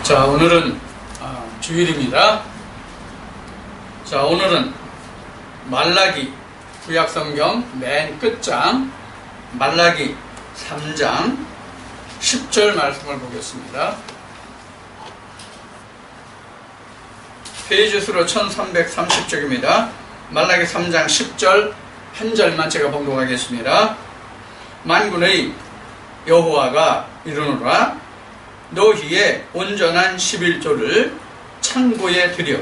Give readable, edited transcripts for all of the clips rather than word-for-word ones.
자, 오늘은 주일입니다. 자, 오늘은 말라기 구약성경 맨 끝장 말라기 3장 10절 말씀을 보겠습니다. 페이지 수로 1330쪽입니다. 말라기 3장 10절 한 절만 제가 봉독하겠습니다. 만군의 여호와가 이르노라 너희의 온전한 11조를 창고에 들여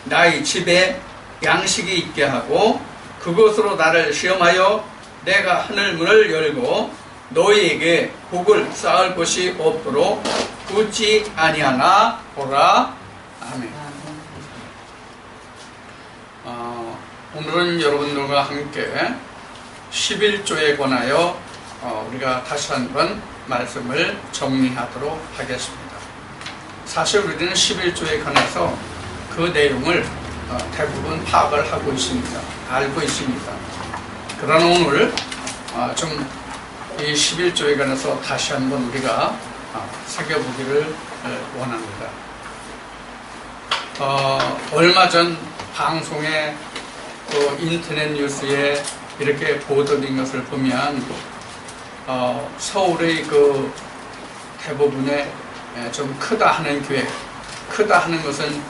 나의 집에 양식이 있게 하고 그것으로 나를 시험하여 내가 하늘문을 열고 너희에게 복을 쌓을 곳이 없도록 굳지 아니하나 보라. 아멘. 오늘은 여러분들과 함께 11조에 관하여 우리가 다시 한번 말씀을 정리하도록 하겠습니다. 사실 우리는 11조에 관해서 그 내용을 대부분 파악을 하고 있습니다. 알고 있습니다. 그러나 오늘 좀 이 11조에 관해서 다시 한번 우리가 새겨보기를 원합니다. 얼마 전 방송에 또 인터넷 뉴스에 이렇게 보도된 것을 보면 서울의 그 대부분의 좀 크다 하는 교회, 크다 하는 것은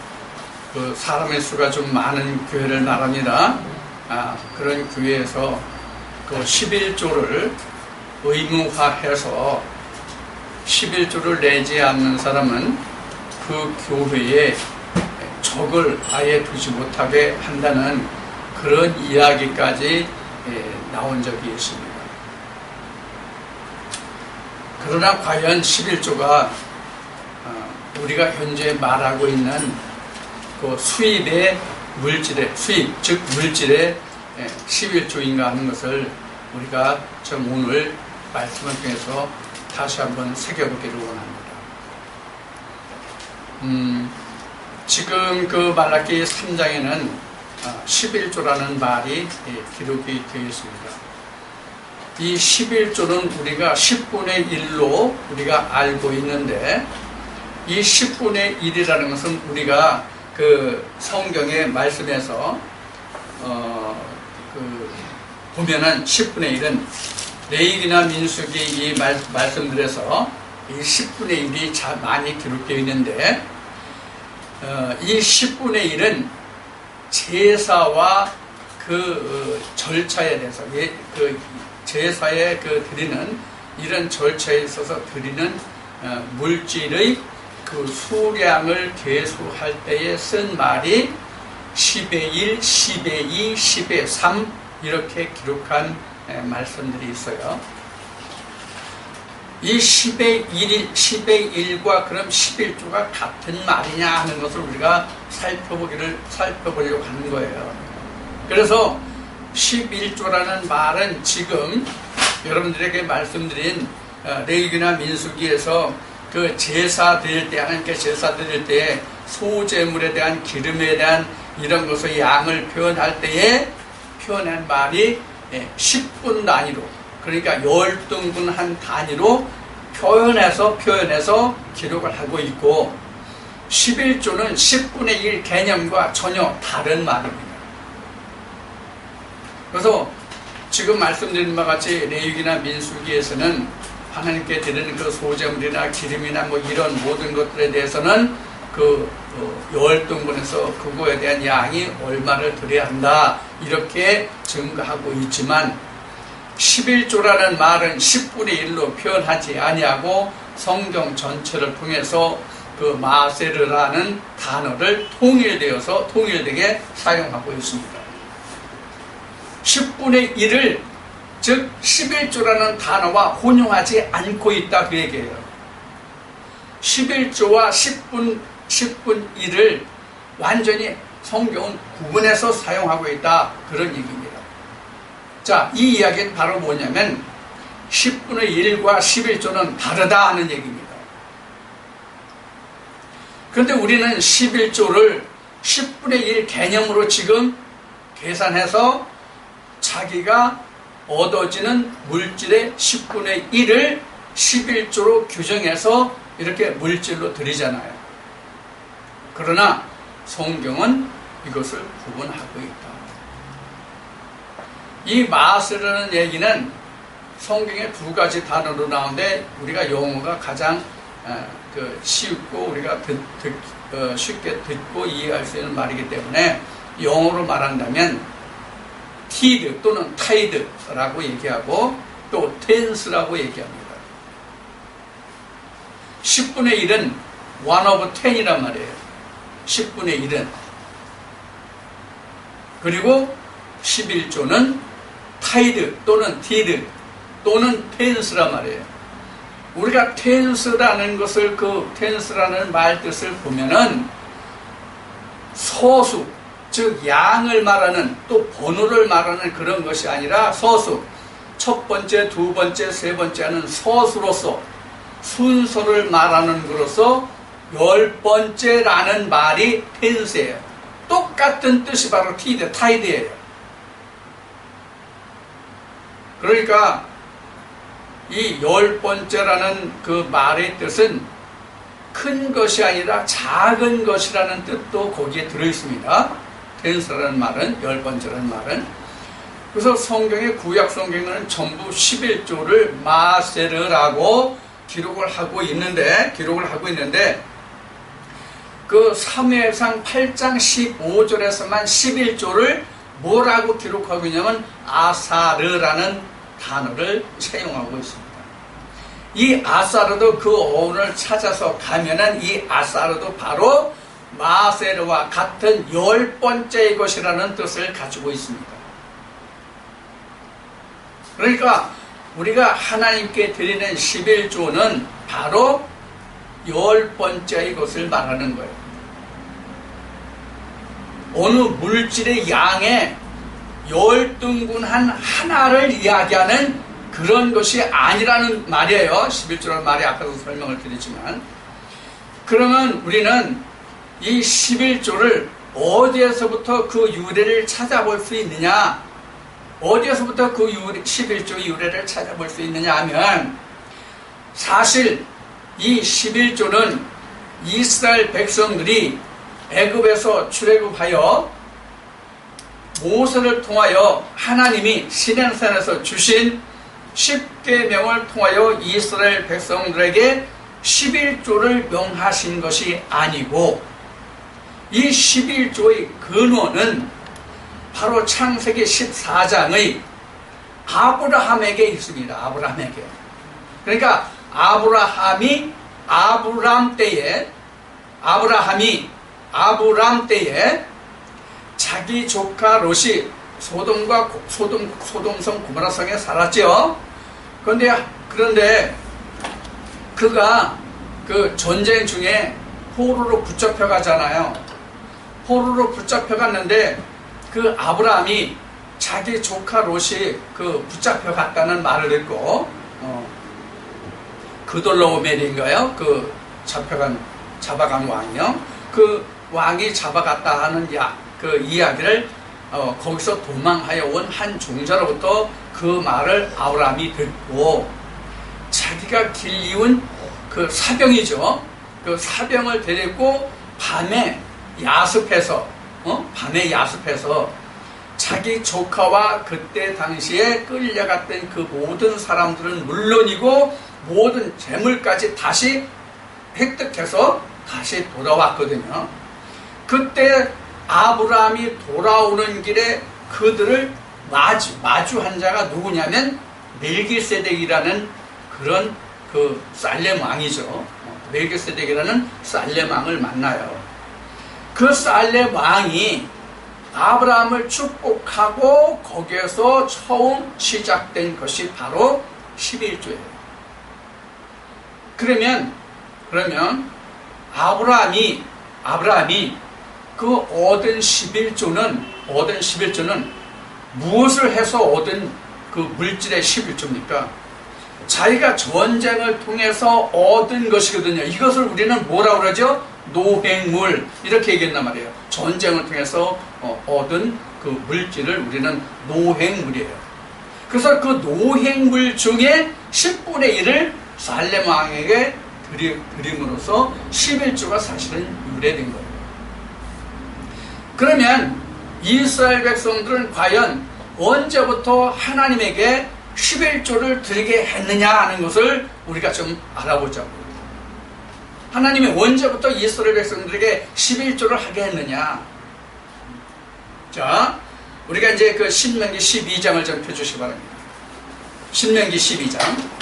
그 사람의 수가 좀 많은 교회를 말합니다. 그런 교회에서 그 11조를 의무화해서 11조를 내지 않는 사람은 그 교회에 적을 아예 두지 못하게 한다는 그런 이야기까지 나온 적이 있습니다. 그러나 과연 11조가 우리가 현재 말하고 있는 그 수입의 물질의 수입, 즉 물질의 11조인가 하는 것을 우리가 좀 오늘 말씀을 통해서 다시 한번 새겨보기를 원합니다. 지금 그 말라기 3장에는 11조라는 말이 기록이 되어 있습니다. 이 11조는 우리가 10분의 1로 우리가 알고 있는데 이 10분의 1이라는 것은 우리가 그 성경의 말씀에서 보면은 10분의 1은 레위기나 민수기 이 말씀들에서 이 10분의 1이 잘 많이 기록되어 있는데 이 10분의 1은 제사와 그 절차에 대해서 그 제사에 그 드리는 이런 절차에 있어서 드리는 물질의 그 수량을 계수할 때에 쓴 말이 10의 1, 10의 2, 10의 3 이렇게 기록한 말씀들이 있어요. 이 10의 1과 그럼 11조가 같은 말이냐 하는 것을 우리가 살펴보려고 하는 거예요. 그래서 11조라는 말은 지금 여러분들에게 말씀드린 레위기나 민수기에서 그 제사 드릴 때 하나님께 제사 드릴 때 소제물에 대한 기름에 대한 이런 것의 양을 표현할 때에 표현한 말이 10분 단위로 그러니까 10등분 한 단위로 표현해서 기록을 하고 있고 11조는 10분의 1 개념과 전혀 다른 말입니다. 그래서 지금 말씀드린 바와 같이 레위기나 민수기에서는 하나님께 드리는 그 소제물이나 기름이나 뭐 이런 모든 것들에 대해서는 그 10등분에서 그거에 대한 양이 얼마를 드려야 한다 이렇게 증거하고 있지만 11조라는 말은 10분의 1로 표현하지 아니하고 성경 전체를 통해서 그 마세르라는 단어를 통일되게 사용하고 있습니다. 10분의 1을 즉 11조라는 단어와 혼용하지 않고 있다 그 얘기예요. 11조와 10분 1을 완전히 성경은 구분해서 사용하고 있다 그런 얘기입니다. 자, 이 이야기는 바로 뭐냐면 10분의 1과 11조는 다르다 하는 얘기입니다. 그런데 우리는 11조를 10분의 1 개념으로 지금 계산해서 자기가 얻어지는 물질의 10분의 1을 11조로 규정해서 이렇게 물질로 드리잖아요. 그러나 성경은 이것을 구분하고 있다. 이 마세라는 얘기는 성경의 두 가지 단어로 나오는데 우리가 영어가 가장 쉽고 우리가 쉽게 듣고 이해할 수 있는 말이기 때문에 영어로 말한다면 티드 또는 타이드라고 얘기하고 또 텐스라고 얘기합니다. 10분의 1은 1 over 10이란 말이에요. 10분의 1은. 그리고 11조는 타이드 또는 티드 또는 텐스란 말이에요. 우리가 텐스라는 것을 그 텐스라는 말 뜻을 보면은 서수, 즉 양을 말하는 또 번호를 말하는 그런 것이 아니라 서수, 첫 번째, 두 번째, 세 번째 하는 서수로서 순서를 말하는 것으로서 10번째라는 말이 텐스예요. 똑같은 뜻이 바로 티드, 타이드예요. 그러니까 이 10번째라는 그 말의 뜻은 큰 것이 아니라 작은 것이라는 뜻도 거기에 들어있습니다. 텐스라는 말은, 10번째라는 말은. 그래서 성경의 구약 성경에는 전부 11조를 마세르라고 기록을 하고 있는데 그 사무엘상 8장 15절에서만 11조를 뭐라고 기록하고 있냐면 아사르라는 단어를 사용하고 있습니다. 이 아사르도 그 어원을 찾아서 가면은 이 아사르도 바로 마세르와 같은 10번째의 것이라는 뜻을 가지고 있습니다. 그러니까 우리가 하나님께 드리는 11조는 바로 10번째의 것을 말하는 거예요. 어느 물질의 양의 10등분한 하나를 이야기하는 그런 것이 아니라는 말이에요. 11조라는 말이 아까도 설명을 드렸지만. 그러면 우리는 이 11조를 어디에서부터 그 유래를 찾아볼 수 있느냐? 어디에서부터 그 11조의 유래를 찾아볼 수 있느냐 하면 사실 이 11조는 이스라엘 백성들이 애굽에서 출애굽하여 모세를 통하여 하나님이 시내산에서 주신 10계명을 통하여 이스라엘 백성들에게 11조를 명하신 것이 아니고 이 11조의 근원은 바로 창세기 14장의 아브라함에게 있습니다. 아브라함에게. 그러니까 아브라함이 아브람 때에 자기 조카 롯이 소돔성 고모라성에 살았죠. 그런데 그가 그 전쟁 중에 포로로 붙잡혀 가잖아요. 포로로 붙잡혀 갔는데 그 아브라함이 자기 조카 롯이 그 붙잡혀 갔다는 말을 듣고 그돌로오멜인가요? 그 잡아간 왕이요. 그 왕이 잡아갔다 하는 그 이야기를 거기서 도망하여 온 한 종자로부터 그 말을 아브라함이 듣고 자기가 길리운 그 사병이죠. 그 사병을 데리고 밤에 야습해서 자기 조카와 그때 당시에 끌려갔던 그 모든 사람들은 물론이고 모든 재물까지 다시 획득해서 다시 돌아왔거든요. 그때 아브라함이 돌아오는 길에 그들을 마주한 자가 누구냐면 멜기세덱이라는 그런 그 살렘 왕이죠. 멜기세덱이라는 살렘 왕을 만나요. 그 살렘 왕이 아브라함을 축복하고 거기에서 처음 시작된 것이 바로 11조예요. 그러면 아브라함이 그 얻은 11조는 무엇을 해서 얻은 그 물질의 11조입니까? 자기가 전쟁을 통해서 얻은 것이거든요. 이것을 우리는 뭐라고 그러죠? 노획물 이렇게 얘기했단 말이에요. 전쟁을 통해서 얻은 그 물질을 우리는 노획물이에요. 그래서 그 노획물 중에 10분의 1을 살렘 왕에게 드림으로써 11조가 사실은 유래된 거예요. 그러면 이스라엘 백성들은 과연 언제부터 하나님에게 11조를 드리게 했느냐 하는 것을 우리가 좀 알아보자고요. 하나님이 언제부터 이스라엘 백성들에게 11조를 하게 했느냐. 자, 우리가 이제 그 신명기 12장을 좀 펴주시기 바랍니다. 신명기 12장.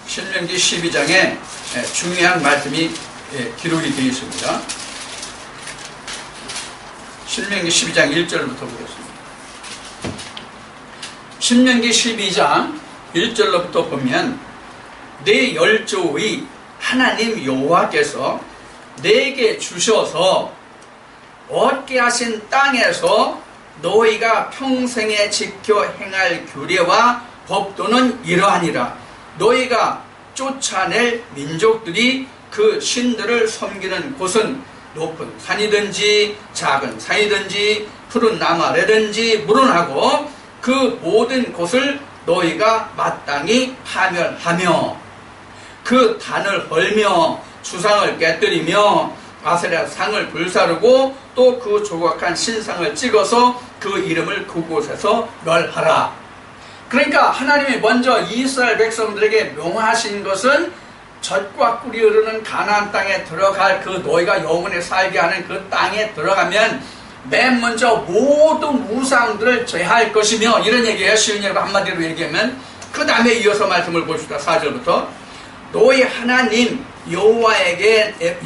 신명기 12장에 중요한 말씀이 기록이 되어 있습니다. 신명기 12장 1절부터 보겠습니다. 신명기 12장 1절로부터 보면 내 열조의 하나님 여호와께서 내게 주셔서 얻게 하신 땅에서 너희가 평생에 지켜 행할 규례와 법도는 이러하니라. 너희가 쫓아낼 민족들이 그 신들을 섬기는 곳은 높은 산이든지 작은 산이든지 푸른 나무 아래든지 물론하고 그 모든 곳을 너희가 마땅히 파멸하며 그 단을 헐며 주상을 깨뜨리며 아세라 상을 불사르고 또 그 조각한 신상을 찍어서 그 이름을 그곳에서 멸하라. 그러니까 하나님이 먼저 이스라엘 백성들에게 명하신 것은 젖과 꿀이 흐르는 가나안 땅에 들어갈 그 너희가 영원히 살게 하는 그 땅에 들어가면 맨 먼저 모든 우상들을 제할 것이며 이런 얘기예요. 쉬운 얘기로 한마디로 얘기하면 그 다음에 이어서 말씀을 봅시다. 4절부터 너희 하나님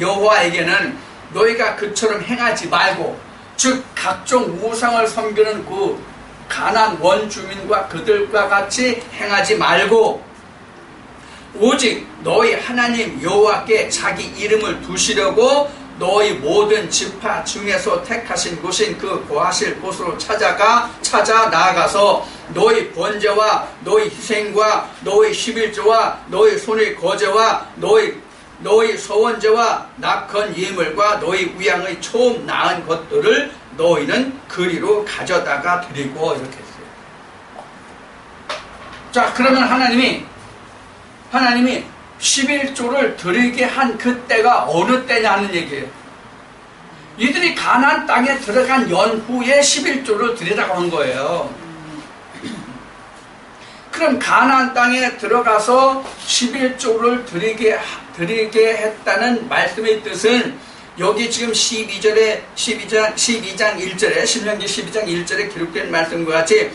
여호와에게는 너희가 그처럼 행하지 말고 즉 각종 우상을 섬기는 그 가나안 원주민과 그들과 같이 행하지 말고 오직 너희 하나님 여호와께 자기 이름을 두시려고 너희 모든 지파 중에서 택하신 곳인 그 거하실 곳으로 찾아 나아가서 너희 번제와 너희 희생과 너희 11조와 너희 손의 거제와 너희 서원제와 낙헌 예물과 너희 우양의 처음 낳은 것들을 너희는 그리로 가져다가 드리고 이렇게 했어요. 자, 그러면 하나님이 11조를 드리게 한 그때가 어느 때냐는 얘기예요. 이들이 가나안 땅에 들어간 연후에 11조를 드리라고 한 거예요. 그럼 가나안 땅에 들어가서 11조를 드리게 했다는 말씀의 뜻은 여기 지금 12장 1절에 신명기 12장 1절에 기록된 말씀과 같이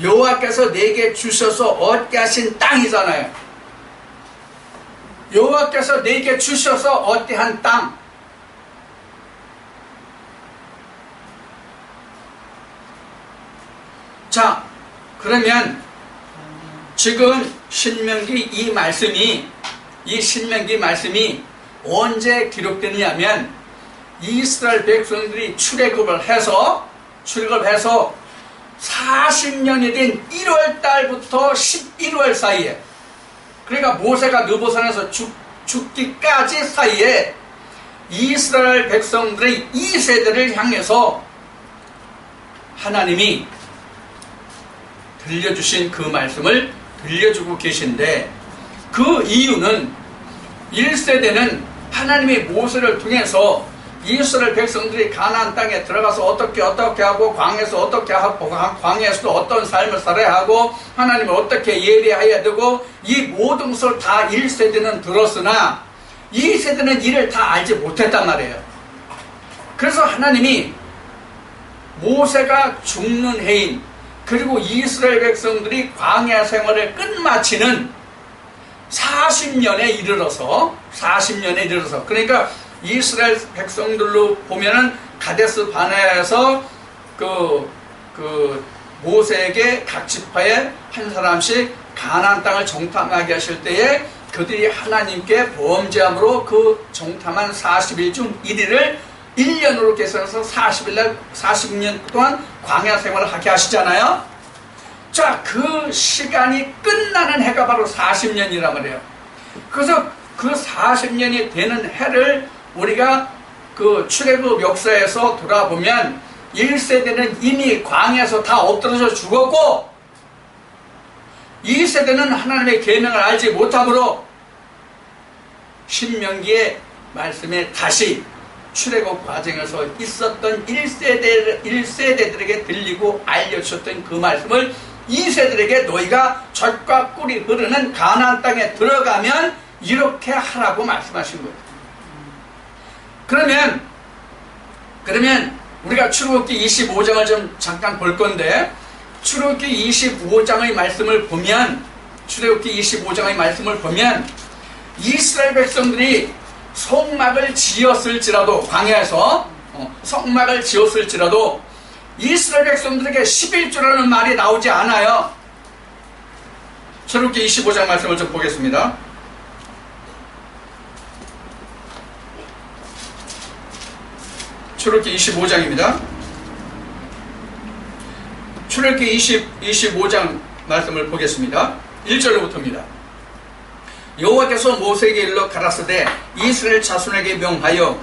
여호와께서 내게 주셔서 얻게 하신 땅이잖아요. 여호와께서 내게 주셔서 얻게 한 땅. 자, 그러면 지금 신명기 이 신명기 말씀이 언제 기록되느냐면 이스라엘 백성들이 출애굽을 해서 40년이 된 1월 달부터 11월 사이에, 그러니까 모세가 느보산에서 죽기까지 사이에 이스라엘 백성들의 2세대를 향해서 하나님이 들려주신 그 말씀을 들려주고 계신데, 그 이유는 1세대는 하나님이 모세를 통해서 이스라엘 백성들이 가나안 땅에 들어가서 어떻게 하고 광야에서 어떻게 하고 광야에서도 어떤 삶을 살아야 하고 하나님을 어떻게 예배해야 되고 이 모든 것을 다 1세대는 들었으나 2세대는 이를 다 알지 못했단 말이에요. 그래서 하나님이 모세가 죽는 해인 그리고 이스라엘 백성들이 광야 생활을 끝마치는 40년에 이르러서 그러니까 이스라엘 백성들로 보면은 가데스 바네아에서 그 모세에게 각 지파에 한 사람씩 가나안 땅을 정탐하게 하실 때에 그들이 하나님께 범죄함으로 그 정탐한 40일 중 1일을 1년으로 계산해서 40년 동안 광야 생활을 하게 하시잖아요. 자, 그 시간이 끝나는 해가 바로 40년이란 말이에요. 그래서 그 40년이 되는 해를 우리가 그 출애굽 역사에서 돌아보면 1세대는 이미 광야에서 다 엎드러져 죽었고 이 세대는 하나님의 계명을 알지 못하므로 신명기의 말씀에 다시 출애굽 과정에서 있었던 1세대들에게 들리고 알려주셨던 그 말씀을 2세들에게 너희가 젖과 꿀이 흐르는 가나안 땅에 들어가면 이렇게 하라고 말씀하신 거예요. 그러면 우리가 출애굽기 25장을 좀 잠깐 볼 건데, 출애굽기 25장의 말씀을 보면, 출애굽기 25장의 말씀을 보면 이스라엘 백성들이 성막을 지었을지라도, 광야에서 성막을 지었을지라도 이스라엘 백성들에게 11조라는 말이 나오지 않아요. 출애굽기 25장 말씀을 좀 보겠습니다. 출애굽기 25장입니다. 출애굽기 25장 말씀을 보겠습니다. 1절로부터입니다. 여호와께서 모세에게 일러 가라사대 이스라엘 자손에게 명하여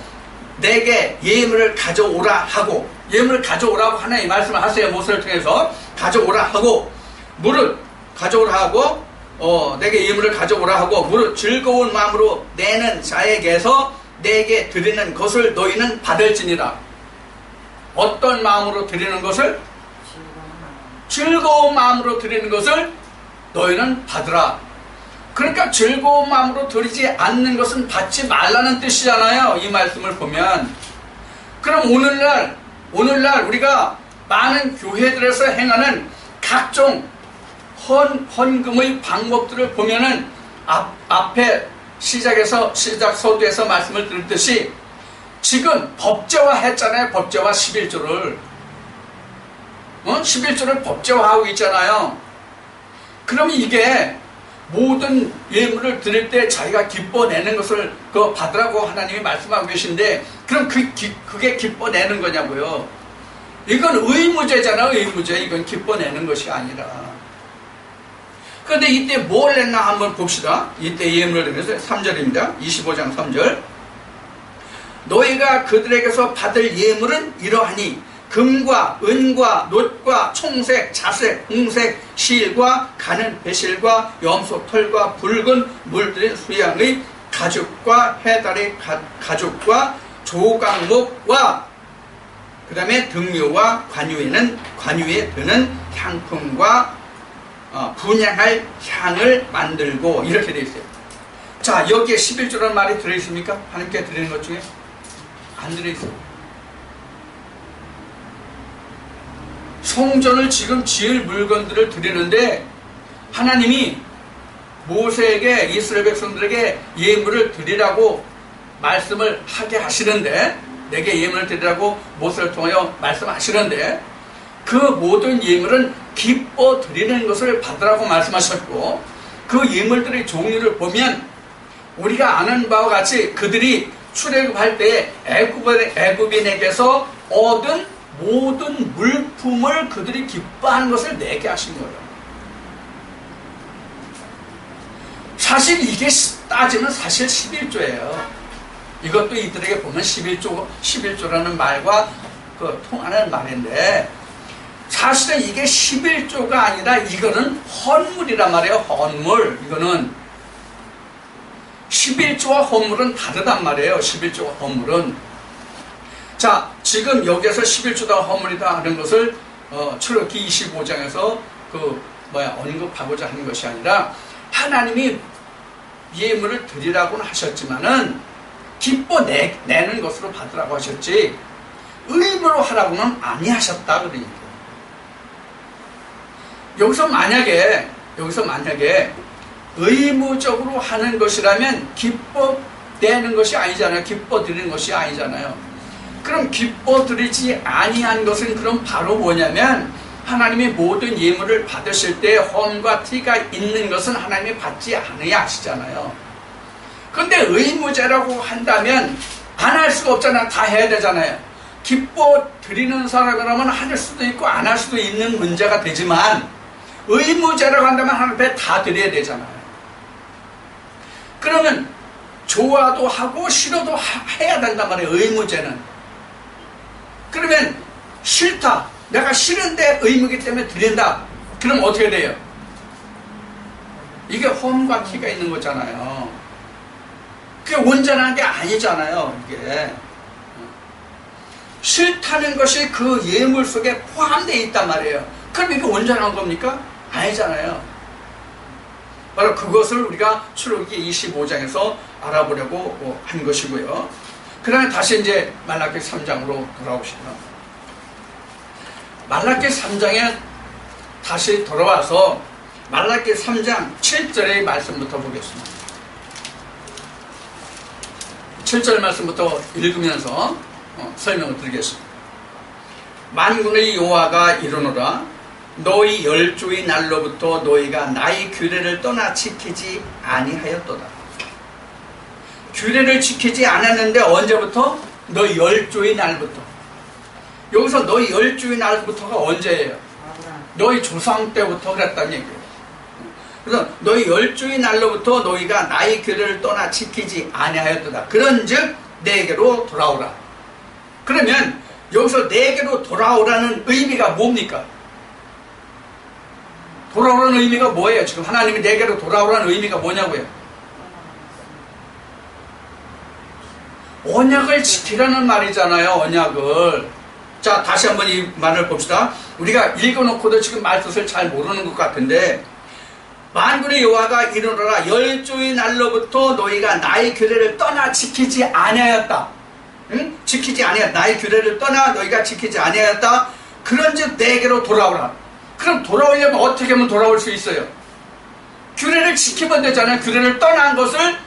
내게 예물을 가져오라 하고, 예물을 가져오라고 하나님 말씀을 하세요. 모세를 통해서 가져오라 하고, 무릇 가져오라 하고, 내게 예물을 가져오라 하고, 무릇 즐거운 마음으로 내는 자에게서 내게 드리는 것을 너희는 받을지니라. 어떤 마음으로 드리는 것을? 즐거운 마음으로 드리는 것을 너희는 받으라. 그러니까 즐거운 마음으로 드리지 않는 것은 받지 말라는 뜻이잖아요. 이 말씀을 보면. 그럼 오늘날 우리가 많은 교회들에서 행하는 각종 헌금의 방법들을 보면은 앞에 시작 서두에서 말씀을 드렸듯이 지금 법제화 했잖아요. 법제화 11조를 11조를 법제화하고 있잖아요. 그럼 이게 모든 예물을 드릴 때 자기가 기뻐내는 것을 받으라고 하나님이 말씀하고 계신데, 그럼 그게 기뻐내는 거냐고요. 이건 의무제잖아요. 의무제. 이건 기뻐내는 것이 아니라. 그런데 이때 뭘 했나 한번 봅시다. 이때 예물을 드려서 3절입니다. 25장 3절. 너희가 그들에게서 받을 예물은 이러하니 금과 은과 놋과 총색, 자색, 홍색, 실과 가는 배실과 염소 털과 붉은 물들인 수양의 가죽과 해달의 가죽과 조각목과 그 다음에 등묘와 관유에 드는 향품과 분향할 향을 만들고, 이렇게 되어 있어요. 자, 여기에 11조라는 말이 들어있습니까? 하나님께 드리는 것 중에? 안 들어있어요. 성전을 지금 지을 물건들을 드리는데 하나님이 모세에게, 이스라엘 백성들에게 예물을 드리라고 말씀을 하게 하시는데, 내게 예물을 드리라고 모세를 통하여 말씀하시는데, 그 모든 예물은 기뻐 드리는 것을 받으라고 말씀하셨고, 그 예물들의 종류를 보면 우리가 아는 바와 같이 그들이 출애굽할 때 애굽인에게서 얻은 모든 물품을 그들이 기뻐하는 것을 내게 하신 거예요. 사실 이게 따지면 사실 11조예요. 이것도 이들에게 보면 11조라는 말과 통하는 말인데, 사실은 이게 11조가 아니라 이거는 헌물이란 말이에요. 헌물. 이거는 11조와 헌물은 다르단 말이에요. 11조와 헌물은. 자, 지금 여기에서 11조다 헌물이다 하는 것을 출애굽기 25장에서 언급하고자 하는 것이 아니라, 하나님이 예물을 드리라고는 하셨지만은 기뻐 내는 것으로 받으라고 하셨지 의무로 하라고는 아니하셨다 그러니까. 여기서 만약에 의무적으로 하는 것이라면 기뻐 내는 것이 아니잖아요. 기뻐 드리는 것이 아니잖아요. 그럼 기뻐 드리지 아니한 것은 그럼 바로 뭐냐면, 하나님이 모든 예물을 받으실 때 헌과 티가 있는 것은 하나님이 받지 않아야 하시잖아요. 그런데 의무제라고 한다면 안 할 수가 없잖아요. 다 해야 되잖아요. 기뻐 드리는 사람이라면 할 수도 있고 안 할 수도 있는 문제가 되지만, 의무제라고 한다면 하나님 앞에 다 드려야 되잖아요. 그러면 좋아도 하고 싫어도 해야 된단 말이에요. 의무제는. 그러면 싫다, 내가 싫은데 의무이기 때문에 드린다, 그럼 어떻게 돼요? 이게 홈과 키가 있는 거잖아요. 그게 온전한 게 아니잖아요. 이게 싫다는 것이 그 예물 속에 포함되어 있단 말이에요. 그럼 이게 온전한 겁니까? 아니잖아요. 바로 그것을 우리가 출애굽기 25장에서 알아보려고 한 것이고요. 그 다음에 다시 이제 말라기 3장으로 돌아오시면, 말라기 3장에 다시 돌아와서 말라기 3장 7절의 말씀부터 보겠습니다. 7절 말씀부터 읽으면서 설명을 드리겠습니다. 만군의 여호와가 이르노라. 너희 열조의 날로부터 너희가 나의 규례를 떠나 지키지 아니하였도다. 규례를 지키지 않았는데 언제부터? 너희 열조의 날부터. 여기서 너희 열조의 날부터가 언제예요? 너희 조상 때부터 그랬다는 얘기예요. 그래서 너희 열조의 날로부터 너희가 나의 규례를 떠나 지키지 아니하였도다. 그런즉 내게로 돌아오라. 그러면 여기서 내게로 돌아오라는 의미가 뭡니까? 돌아오라는 의미가 뭐예요? 지금 하나님이 내게로 돌아오라는 의미가 뭐냐고요? 언약을 지키라는 말이잖아요. 언약을. 자, 다시 한번 이 말을 봅시다. 우리가 읽어놓고도 지금 말뜻을 잘 모르는 것 같은데, 만군의 여호와가 이르노라. 열조의 날로부터 너희가 나의 규례를 떠나 지키지 아니하였다. 응? 지키지 아니하였다. 나의 규례를 떠나 너희가 지키지 아니하였다. 그런즉 내게로 돌아오라. 그럼 돌아오려면 어떻게 하면 돌아올 수 있어요? 규례를 지키면 되잖아요. 규례를 떠난 것을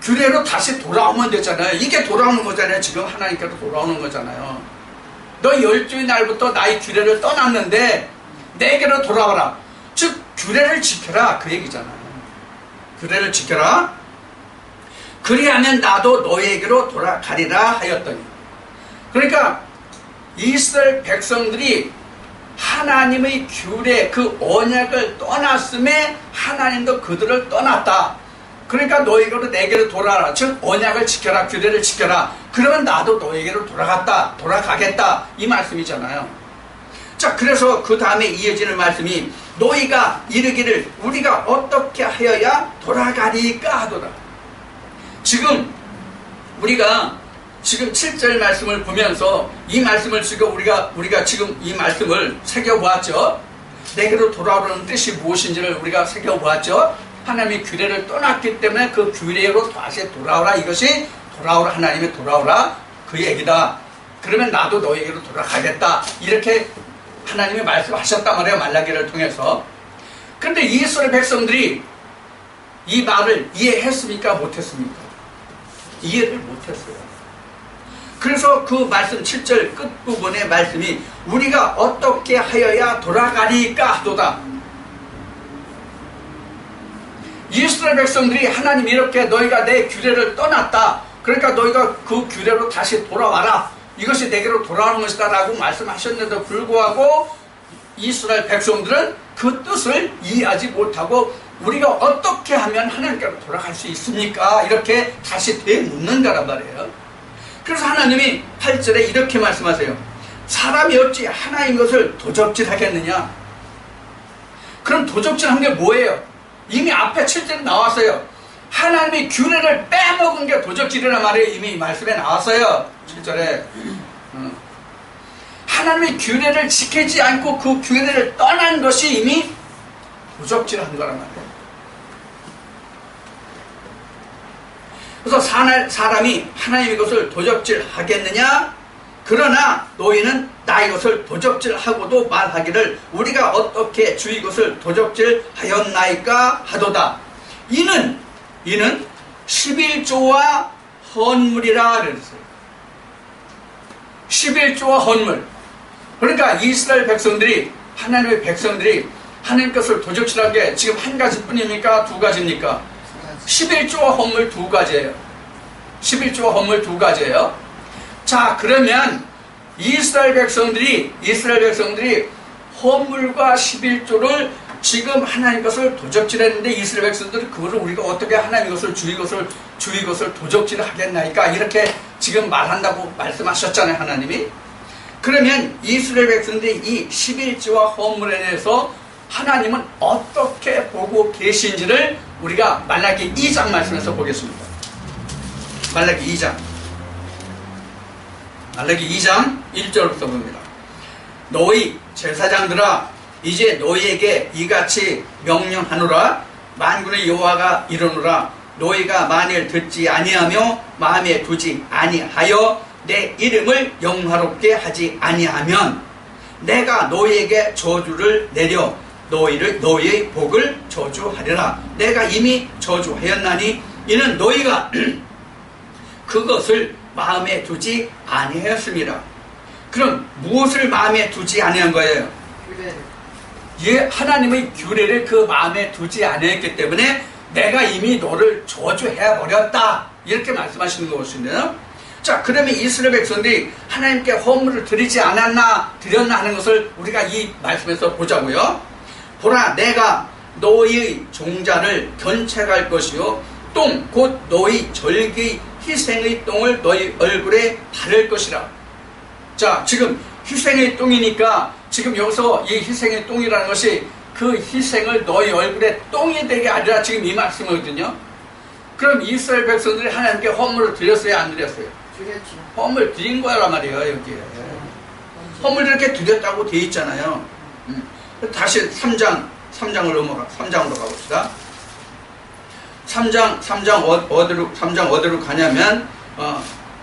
규례로 다시 돌아오면 되잖아요. 이게 돌아오는 거잖아요. 지금 하나님께로 돌아오는 거잖아요. 너 열조의 날부터 나의 규례를 떠났는데 내게로 돌아와라. 즉 규례를 지켜라, 그 얘기잖아요. 규례를 지켜라. 그리하면 나도 너에게로 돌아가리라 하였더니. 그러니까 이스라엘 백성들이 하나님의 규례, 그 언약을 떠났음에 하나님도 그들을 떠났다. 그러니까 너에게로 내게로 돌아라. 즉 언약을 지켜라, 규례를 지켜라. 그러면 나도 너에게로 돌아가겠다, 이 말씀이잖아요. 자, 그래서 그 다음에 이어지는 말씀이 너희가 이르기를 우리가 어떻게 하여야 돌아가리까 하도다. 지금 우리가 지금 7절 말씀을 보면서 이 말씀을 지금 우리가 지금 이 말씀을 새겨보았죠. 내게로 돌아오라는 뜻이 무엇인지를 우리가 새겨보았죠. 하나님의 규례를 떠났기 때문에 그 규례로 다시 돌아오라. 이것이 돌아오라, 하나님의 돌아오라, 그 얘기다. 그러면 나도 너에게로 돌아가겠다. 이렇게 하나님이 말씀하셨단 말이에요. 말라기를 통해서. 그런데 이스라엘 백성들이 이 말을 이해했습니까? 못했습니까? 이해를 못했어요. 그래서 그 말씀 7절 끝부분의 말씀이 우리가 어떻게 하여야 돌아가리까 하도다. 이스라엘 백성들이 하나님 이렇게 너희가 내 규례를 떠났다. 그러니까 너희가 그 규례로 다시 돌아와라. 이것이 내게로 돌아오는 것이다 라고 말씀하셨는데도 불구하고 이스라엘 백성들은 그 뜻을 이해하지 못하고 우리가 어떻게 하면 하나님께로 돌아갈 수 있습니까? 이렇게 다시 되묻는 거란 말이에요. 그래서 하나님이 8절에 이렇게 말씀하세요. 사람이 어찌 하나님 것을 도적질 하겠느냐? 그럼 도적질한 게 뭐예요? 이미 앞에 7절에 나왔어요. 하나님의 규례를 빼먹은 게 도적질이란 말이에요. 이미 말씀에 나왔어요. 7절에. 하나님의 규례를 지키지 않고 그 규례를 떠난 것이 이미 도적질한 거란 말이에요. 그래서 사람이 하나님의 것을 도적질 하겠느냐? 그러나 너희는 나의 것을 도적질 하고도 말하기를 우리가 어떻게 주의 것을 도적질 하였나이까 하도다. 이는 11조와 헌물이라 그랬어요. 11조와 헌물. 그러니까 이스라엘 백성들이, 하나님의 백성들이 하나님 것을 도적질한 게 지금 한 가지뿐입니까? 두 가지입니까? 11조와 헌물 두 가지예요. 11조와 헌물 두 가지예요. 자, 그러면 이스라엘 백성들이 헌물과 11조를 지금 하나님 것을 도적질했는데 이스라엘 백성들이 그거를 우리가 어떻게 하나님 것을 주의 것을 도적질 하겠나이까? 이렇게 지금 말한다고 말씀하셨잖아요, 하나님이. 그러면 이스라엘 백성들이 이 11조와 헌물에 대해서 하나님은 어떻게 보고 계신지를 우리가 말라기 2장 말씀에서 보겠습니다. 말라기 2장 1절부터 봅니다. 너희 제사장들아, 이제 너희에게 이같이 명령하노라. 만군의 여호와가 이르노라. 너희가 만일 듣지 아니하며 마음에 두지 아니하여 내 이름을 영화롭게 하지 아니하면 내가 너희에게 저주를 내려 너희의 복을 저주하리라. 내가 이미 저주하였나니 이는 너희가 그것을 마음에 두지 아니하였습니다. 그럼 무엇을 마음에 두지 아니한 거예요? 규례를. 하나님의 규례를 그 마음에 두지 아니했기 때문에 내가 이미 너를 저주해버렸다, 이렇게 말씀하시는 것이네요. 자, 그러면 이스라엘 백성들이 하나님께 헌물을 드렸나 하는 것을 우리가 이 말씀에서 보자고요. 보라, 내가 너희의 종자를 견책할 것이요 똥 곧 너희 절기 희생의 똥을 너희 얼굴에 바를 것이라. 자, 지금 희생의 똥이니까 지금 여기서 이 희생의 똥이라는 것이 그 희생을 너희 얼굴에 똥이 되게 하리라, 지금 이 말씀이거든요. 그럼 이스라엘 백성들이 하나님께 헌물을 드렸어요, 안 드렸어요? 드렸죠. 헌물 드린 거란 말이에요, 여기에. 헌물 이렇게 드렸다고 돼 있잖아요. 다시 3장으로 가봅시다. 3장 어디로 가냐면,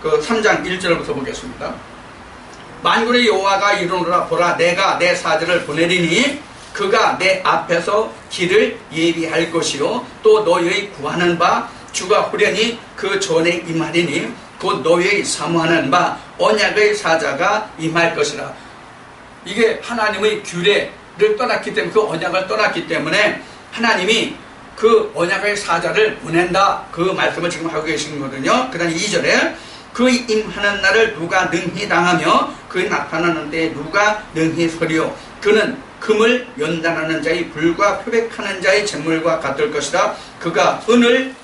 그 3장 1절부터 보겠습니다. 만군의 여호와가 이르노라. 보라, 내가 내 사자를 보내리니 그가 내 앞에서 길을 예비할 것이요 또 너희의 구하는 바 주가 후련히 그 전에 임하리니 곧 너희의 사모하는 바 언약의 사자가 임할 것이라. 이게 하나님의 규례를 떠났기 때문에, 그 언약을 떠났기 때문에 하나님이 그 언약의 사자를 보낸다, 그 말씀을 지금 하고 계신 거거든요. 그 다음 2절에 그 임하는 날을 누가 능히 당하며 그 나타나는 때에 누가 능히 서리요. 그는 금을 연단하는 자의 불과 표백하는 자의 재물과 같을 것이다. 그가 은을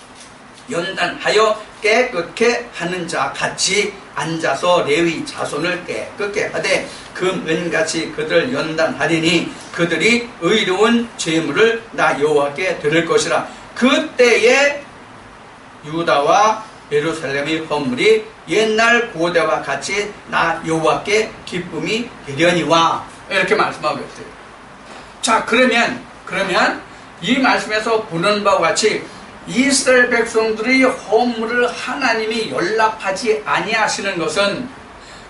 연단하여 깨끗게 하는 자 같이 앉아서 레위 자손을 깨끗게 하되 금은같이 그들 연단하리니 그들이 의로운 제물을 나 여호와께 드릴 것이라. 그때에 유다와 예루살렘의 헌물이 옛날 고대와 같이 나 여호와께 기쁨이 되려니와, 이렇게 말씀하고 있어요. 자, 그러면 이 말씀에서 보는 바와 같이 이스라엘 백성들의 헌물을 하나님이 연락하지 아니하시는 것은,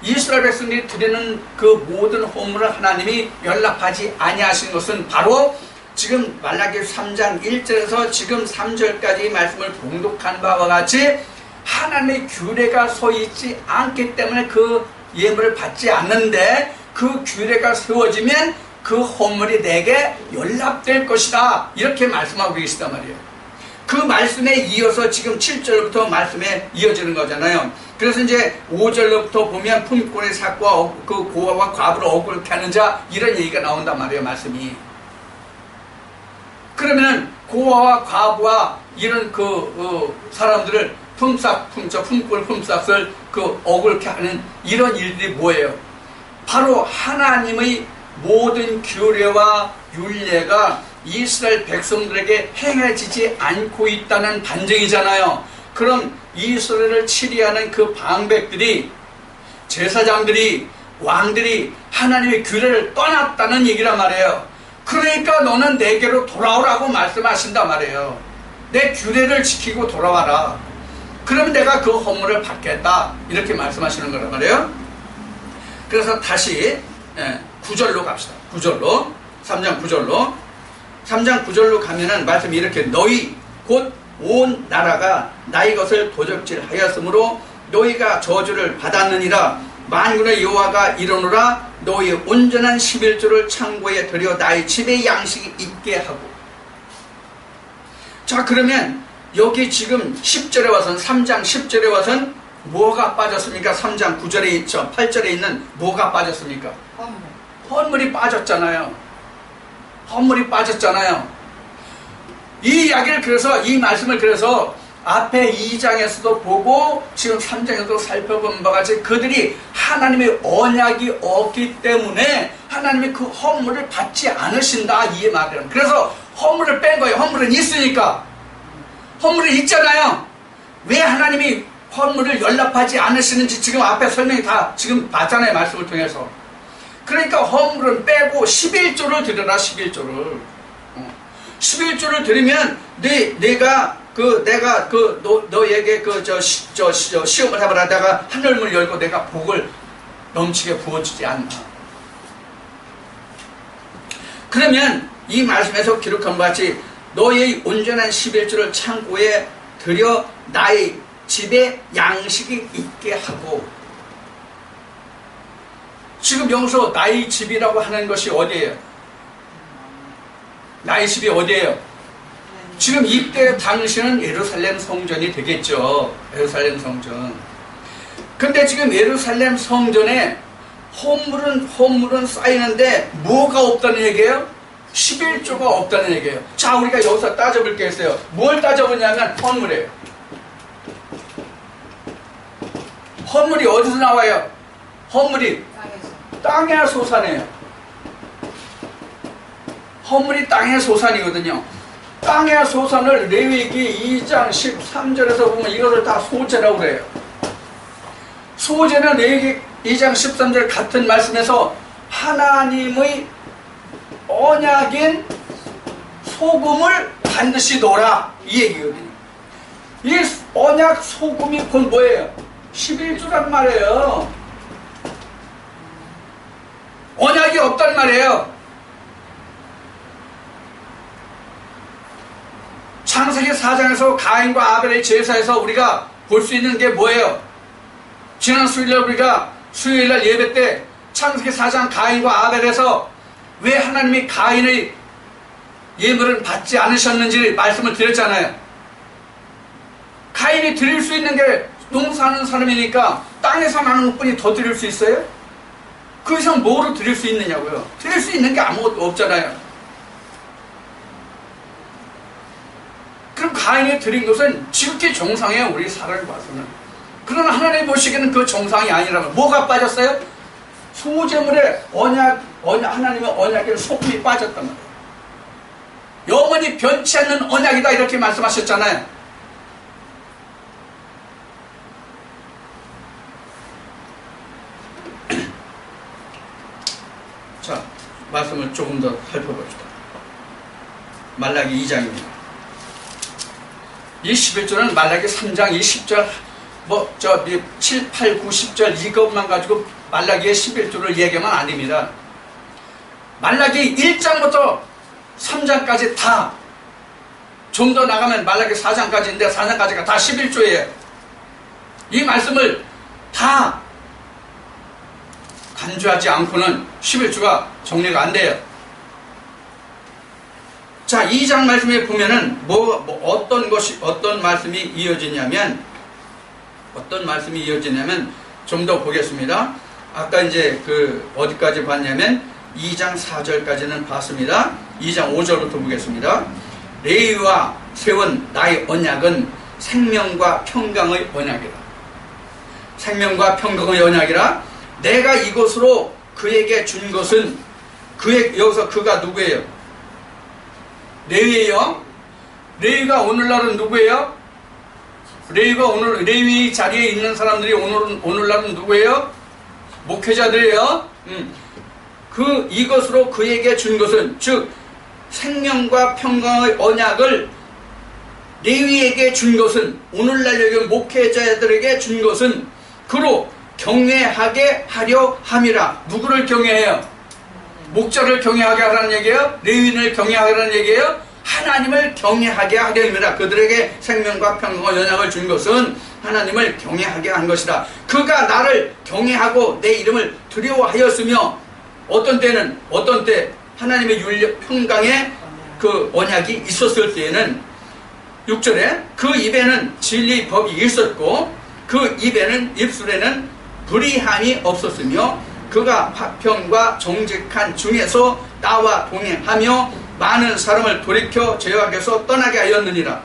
이스라엘 백성들이 드리는 그 모든 헌물을 하나님이 연락하지 아니하시는 것은 바로 지금 말라기 3장 1절에서 지금 3절까지 말씀을 봉독한 바와 같이 하나님의 규례가 서 있지 않기 때문에 그 예물을 받지 않는데, 그 규례가 세워지면 그 헌물이 내게 연락될 것이다, 이렇게 말씀하고 계시단 말이에요. 그 말씀에 이어서 지금 7절부터 말씀에 이어지는 거잖아요. 그래서 이제 5절부터 보면 품꾼의 삭과 그 고아와 과부를 억울케 하는 자, 이런 얘기가 나온단 말이에요, 말씀이. 그러면 고아와 과부와 이런 사람들을 품꾼 품삯을 억울케 하는 이런 일들이 뭐예요? 바로 하나님의 모든 규례와 율례가 이스라엘 백성들에게 행해지지 않고 있다는 반증이잖아요. 그럼 이스라엘을 치리하는 그 방백들이, 제사장들이, 왕들이 하나님의 규례를 떠났다는 얘기란 말이에요. 그러니까 너는 내게로 돌아오라고 말씀하신단 말이에요. 내 규례를 지키고 돌아와라. 그러면 내가 그 헌물을 받겠다, 이렇게 말씀하시는 거란 말이에요. 그래서 다시 9절로 갑시다. 9절로, 3장 9절로 가면은 말씀이 이렇게, 너희 곧 온 나라가 나의 것을 도적질하였으므로 너희가 저주를 받았느니라. 만군의 여호와가 이르노라. 너희 온전한 11조를 창고에 들여 나의 집에 양식이 있게 하고. 자, 그러면 여기 지금 10절에 와선, 3장 10절에 와선 뭐가 빠졌습니까? 3장 9절에 있죠. 8절에 있는 뭐가 빠졌습니까? 헌물이 빠졌잖아요. 헌물이 빠졌잖아요. 이 이야기를, 그래서 이 말씀을 그래서 앞에 2장에서도 보고 지금 3장에서도 살펴본 바와 같이 그들이 하나님의 언약이 없기 때문에 하나님이 그 헌물을 받지 않으신다, 이 말이에요. 그래서 허물을 뺀 거예요. 허물은 있으니까. 허물이 있잖아요. 왜 하나님이 허물을 연락하지 않으시는지 지금 앞에 설명이 다 지금 봤잖아요. 말씀을 통해서. 그러니까 허물은 빼고 11조를 드려라. 11조를. 11조를 드리면 내가 너에게 시험을 해봐라. 내가 하늘문을 열고 내가 복을 넘치게 부어주지 않나. 그러면 이 말씀에서 기록한 것 같이 너의 온전한 11조를 창고에 들여 나의 집에 양식이 있게 하고. 지금 여기서 나의 집이라고 하는 것이 어디예요? 나의 집이 어디예요? 지금 이때 당시는 예루살렘 성전이 되겠죠. 예루살렘 성전. 근데 지금 예루살렘 성전에 헌물은 쌓이는데 뭐가 없다는 얘기예요? 11조가 없다는 얘기예요. 자, 우리가 여기서 따져볼 게 있어요. 뭘 따져보냐면 헌물이에요. 헌물이 어디서 나와요? 헌물이 땅의 소산이에요. 헌물이 땅의 소산이거든요. 땅의 소산을 레위기 2장 13절에서 보면 이것을 다 소제라고 그래요. 소제는 레위기 2장 13절 같은 말씀에서 하나님의 언약인 소금을 반드시 넣어라 이 얘기거든요. 이 언약 소금이 그건 뭐예요? 11조란 말이에요. 언약이 없단 말이에요. 창세기 4장에서 가인과 아벨의 제사에서 우리가 볼 수 있는 게 뭐예요? 지난 수요일날 우리가 수요일날 예배 때 창세기 4장 가인과 아벨에서 왜 하나님이 가인의 예물을 받지 않으셨는지 말씀을 드렸잖아요. 가인이 드릴 수 있는 게 농사하는 사람이니까 땅에서 나는 것뿐이 더 드릴 수 있어요? 그 이상 뭐로 드릴 수 있느냐고요. 드릴 수 있는 게 아무것도 없잖아요. 그럼 가인이 드린 것은 지극히 정상이에요. 우리 사람을 봐서는. 그러나 하나님 보시기에는 그 정상이 아니라면 뭐가 빠졌어요? 소재물에 하나님의 언약에 소금이 빠졌단 말이에요. 영원히 변치 않는 언약이다 이렇게 말씀하셨잖아요. 자, 말씀을 조금 더 살펴봅시다. 말라기 2장입니다. 이 11조는 말라기 3장 이 10절 7, 8, 9, 10절 이것만 가지고 말라기의 11조를 얘기하면 아닙니다. 말라기 1장부터 3장까지 다 좀 더 나가면 말라기 4장까지인데 4장까지가 다 11조예요. 이 말씀을 다 간주하지 않고는 11조가 정리가 안 돼요. 자, 2장 말씀에 보면은 어떤 말씀이 이어지냐면 좀 더 보겠습니다. 아까 이제 어디까지 봤냐면 2장 4절까지는 봤습니다. 2장 5절부터 보겠습니다. 레위와 세운 나의 언약은 생명과 평강의 언약이라. 생명과 평강의 언약이라. 내가 이것으로 그에게 준 것은 여기서 그가 누구예요? 레위예요. 레위가 오늘날은 누구예요? 레위 자리에 있는 사람들이 오늘날은 누구예요? 목회자들이에요. 이것으로 그에게 준 것은, 즉 생명과 평강의 언약을 레위에게 준 것은, 오늘날 여기 목회자들에게 준 것은 그로 경외하게 하려 함이라. 누구를 경외해요? 목자를 경외하게 하라는 얘기예요? 레위인을 경외하게 하라는 얘기예요? 하나님을 경외하게 하려 함이라. 그들에게 생명과 평강과 언약을 준 것은 하나님을 경외하게 한 것이라. 그가 나를 경외하고 내 이름을 두려워하였으며, 어떤 때 하나님의 윤리 평강의 그 언약이 있었을 때에는 6절에 그 입에는 진리 법이 있었고 그 입술에는 불의함이 없었으며 그가 화평과 정직한 중에서 나와 동행하며 많은 사람을 돌이켜 죄악에서 떠나게 하였느니라.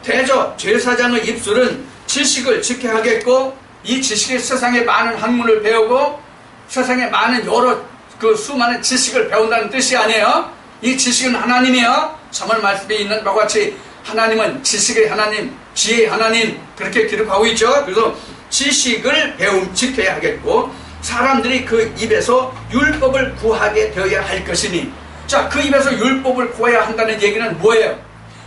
대저 제사장의 입술은 지식을 지켜야 하겠고, 이 지식이 세상에 많은 학문을 배우고 세상에 많은 여러 수많은 지식을 배운다는 뜻이 아니에요. 이 지식은 하나님이야. 3월 말씀에 있는 바와 같이 하나님은 지식의 하나님, 지혜의 하나님 그렇게 기록하고 있죠. 그래서 지식을 지켜야 하겠고 사람들이 그 입에서 율법을 구하게 되어야 할 것이니, 자, 그 입에서 율법을 구해야 한다는 얘기는 뭐예요?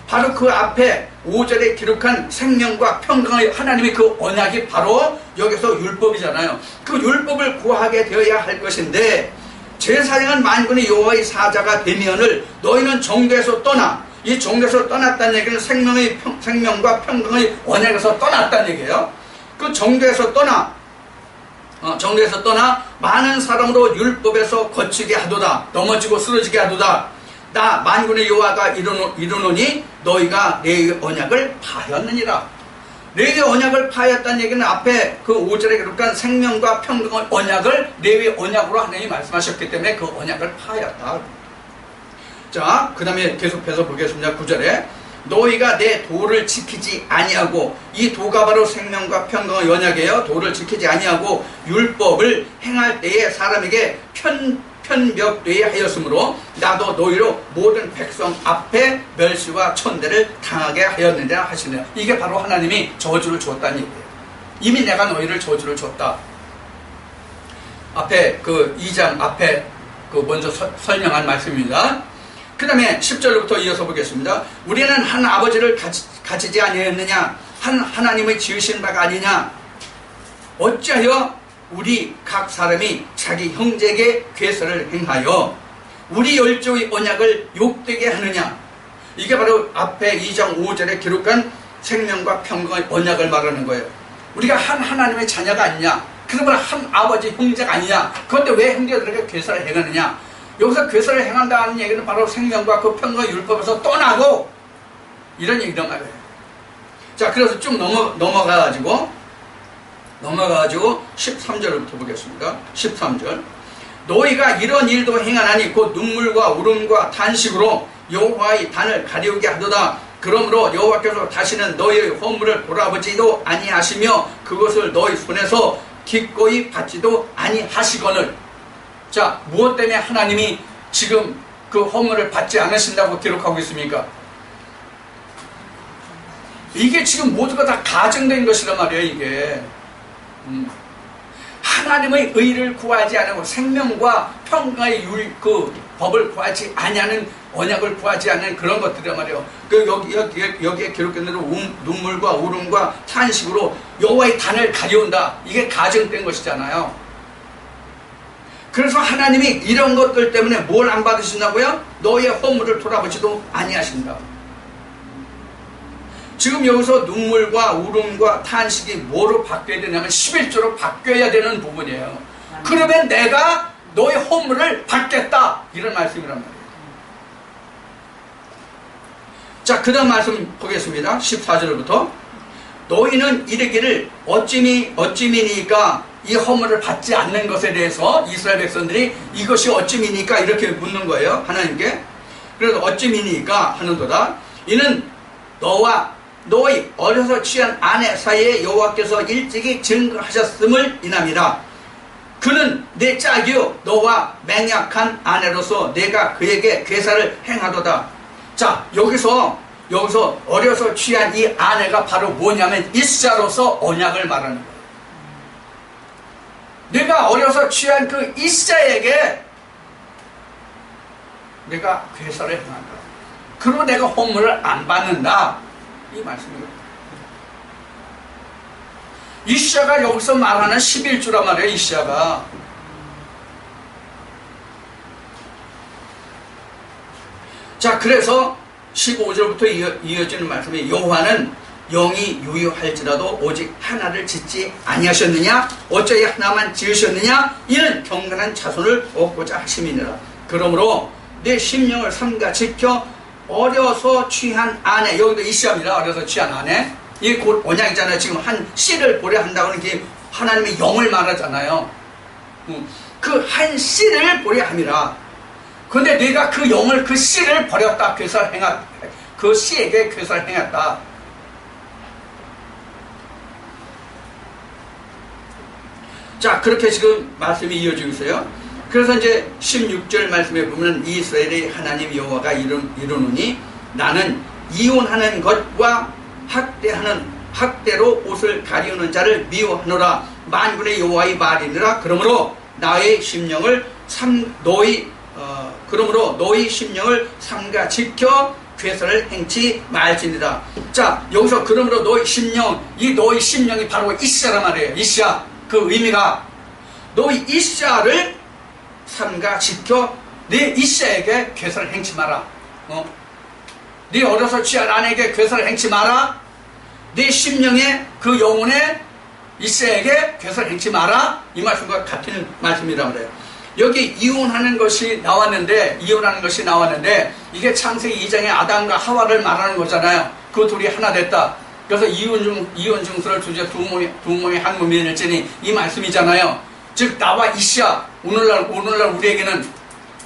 바로 그 앞에 5절에 기록한 생명과 평강의 하나님의 그 언약이 바로 여기서 율법이잖아요. 그 율법을 구하게 되어야 할 것인데, 제사장은 만군의 여호와의 사자가 되면을 너희는 정죄에서 떠나, 이 정죄에서 떠났다는 얘기는 생명과 평강의 언약에서 떠났다는 얘기예요. 그 정죄에서 떠나 많은 사람으로 율법에서 거치게 하도다. 넘어지고 쓰러지게 하도다. 나 만군의 여호와가 이르노니 너희가 내 언약을 파였느니라. 레위 언약을 파였다는 얘기는 앞에 그 5절에 기록한 생명과 평강의 언약을 레위 언약으로 하나님이 말씀하셨기 때문에 그 언약을 파였다. 자, 그 다음에 계속해서 보겠습니다. 9절에 너희가 내 도를 지키지 아니하고, 이 도가 바로 생명과 평강의 언약이에요. 도를 지키지 아니하고 율법을 행할 때에 사람에게 편벽되게 하였으므로 나도 너희로 모든 백성 앞에 멸시와 천대를 당하게 하였느냐 하시네요. 이게 바로 하나님이 저주를 줬다는 얘기예요. 이미 내가 너희를 저주를 줬다. 앞에 그 2장 앞에 그 먼저 설명한 말씀입니다. 그 다음에 10절부터 이어서 보겠습니다. 우리는 한 아버지를 가지지 아니했느냐? 한 하나님의 지으신 바가 아니냐? 어찌하여 우리 각 사람이 자기 형제에게 괴설을 행하여 우리 열조의 언약을 욕되게 하느냐? 이게 바로 앞에 2장 5절에 기록한 생명과 평강의 언약을 말하는 거예요. 우리가 한 하나님의 자녀가 아니냐? 그러면 한 아버지 형제가 아니냐? 그런데 왜 형제들에게 괴설을 행하느냐? 여기서 괴설을 행한다는 얘기는 바로 생명과 그 평강의 율법에서 떠나고 이런 얘기란 말이에요. 자, 그래서 쭉 넘어가가지고 13절부터 보겠습니다. 13절. 너희가 이런 일도 행하나니 곧 눈물과 울음과 탄식으로 여호와의 단을 가리우게 하도다. 그러므로 여호와께서 다시는 너희의 허물을 돌아보지도 아니하시며 그것을 너희 손에서 기꺼이 받지도 아니하시거늘. 자, 무엇 때문에 하나님이 지금 그 허물을 받지 않으신다고 기록하고 있습니까? 이게 지금 모두가 다 가정된 것이란 말이에요. 이게 하나님의 의를 구하지 않고 생명과 평강의 그 법을 구하지 아니하는, 언약을 구하지 않는 그런 것들이란 말이에요. 그 여기에 기록된 대로 눈물과 울음과 탄식으로 여호와의 단을 가려운다. 이게 가정된 것이잖아요. 그래서 하나님이 이런 것들 때문에 뭘 안 받으신다고요? 너의 허물을 돌아보지도 아니하신다. 지금 여기서 눈물과 울음과 탄식이 뭐로 바뀌어야 되냐면 11조로 바뀌어야 되는 부분이에요. 그러면 내가 너의 허물을 받겠다, 이런 말씀이란 말이에요. 자, 그 다음 말씀 보겠습니다. 14절부터 너희는 이르기를 어찌미니까 이 허물을 받지 않는 것에 대해서 이스라엘 백성들이 이것이 어찌미니까 이렇게 묻는 거예요, 하나님께. 그래서 어찌미니까 하는도다. 이는 너와 너희 어려서 취한 아내 사이에 여호와께서 일찍이 증거하셨음을 인함이라. 그는 내 짝이요 너와 맹약한 아내로서 내가 그에게 괴사를 행하도다. 자, 여기서 어려서 취한 이 아내가 바로 뭐냐면 이스자로서 언약을 말하는 거예요. 내가 어려서 취한 그 이스자에게 내가 괴사를 행한다. 그리고 내가 허물을 안 받는다, 이 말씀입니다. 이스자가 여기서 말하는 11조란 말이에요. 이스자가 자, 그래서 15절부터 이어지는 말씀이 여호와는 영이 유효할지라도 오직 하나를 짓지 아니하셨느냐? 어찌하여 하나만 지으셨느냐? 이는 경건한 자손을 얻고자 하심이니라. 그러므로 내 심령을 삼가 지켜 어려서 취한 아내, 여기도 이시합니다. 어려서 취한 아내, 이게 곧 언약이잖아요. 지금 한 씨를 보려 한다고는 게 하나님의 영을 말하잖아요. 그 한 씨를 보려 함이라. 그런데 내가 그 영을, 그 씨를 버렸다, 그 씨에게 괴사를 행했다. 자, 그렇게 지금 말씀이 이어지고 있어요. 그래서 이제 16절 말씀에 보면 이스라엘의 하나님 여호와가 이르노니 나는 이혼하는 것과 학대로 옷을 가리우는 자를 미워하노라. 만군의 여호와의 말이니라. 그러므로 너희 심령을 삼가 지켜 괴설을 행치 말지니라. 자, 여기서 그러므로 너희 심령, 이 너희 심령이 바로 이샤란 말이에요. 이샤. 그 의미가 너희 이샤를 삼가 지켜 네 이샤에게 괴설을 행치 마라. 네 어려서 취한 아내에게 괴설을 행치 마라. 네 심령의 그 영혼의 이샤에게 괴설을 행치 마라. 이 말씀과 같은 말씀이란 말이에요. 여기 이혼하는 것이 나왔는데 이게 창세기 2장의 아담과 하와를 말하는 거잖아요. 그 둘이 하나 됐다. 그래서 이혼 증서를 두제 두 몸이 한 몸이 될지니 이 말씀이잖아요. 즉 나와 이샤, 오늘날 우리에게는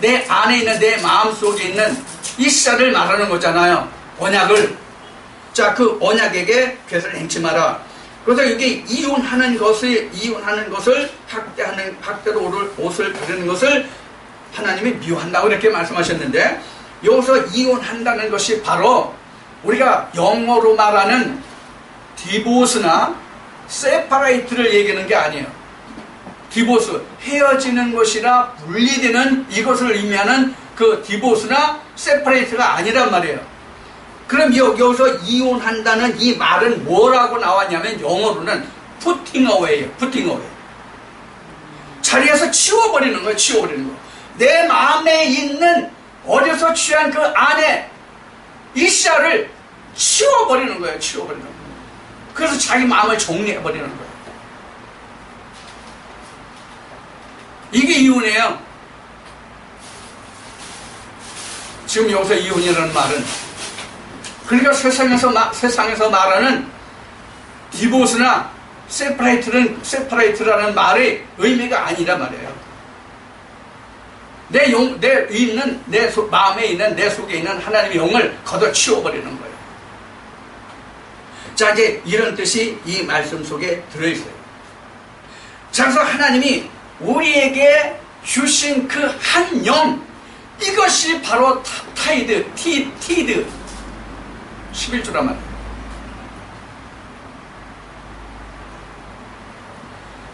내 안에 있는 내 마음속에 있는 이샤를 말하는 거잖아요. 언약을. 자, 그 언약에게 괴설을 행치 마라. 그래서 여기 이혼하는 것을 학대로 옷을 가르는 것을 하나님이 미워한다고 이렇게 말씀하셨는데, 여기서 이혼한다는 것이 바로 우리가 영어로 말하는 디보스나 세파레이트를 얘기하는 게 아니에요. 디보스, 헤어지는 것이나 분리되는 이것을 의미하는 그 디보스나 세파레이트가 아니란 말이에요. 그럼 여기서 이혼한다는 이 말은 뭐라고 나왔냐면 영어로는 putting away예요. putting away. 자리에서 치워버리는 거예요. 치워버리는 거. 내 마음에 있는 어려서 취한 그 안에 이샤를 치워버리는 거예요. 치워버리는 거예요. 그래서 자기 마음을 정리해버리는 거예요. 이게 이혼이에요. 지금 여기서 이혼이라는 말은, 그러니까 세상에서 말하는 디보스나 세퍼레이트라는 말의 의미가 아니란 말이에요. 내 마음에 있는, 내 속에 있는 하나님의 영을 걷어치워버리는 거예요. 자, 이제 이런 뜻이 이 말씀 속에 들어있어요. 자, 그래서 하나님이 우리에게 주신 그 한 영, 이것이 바로 티드 11조란 말이에요.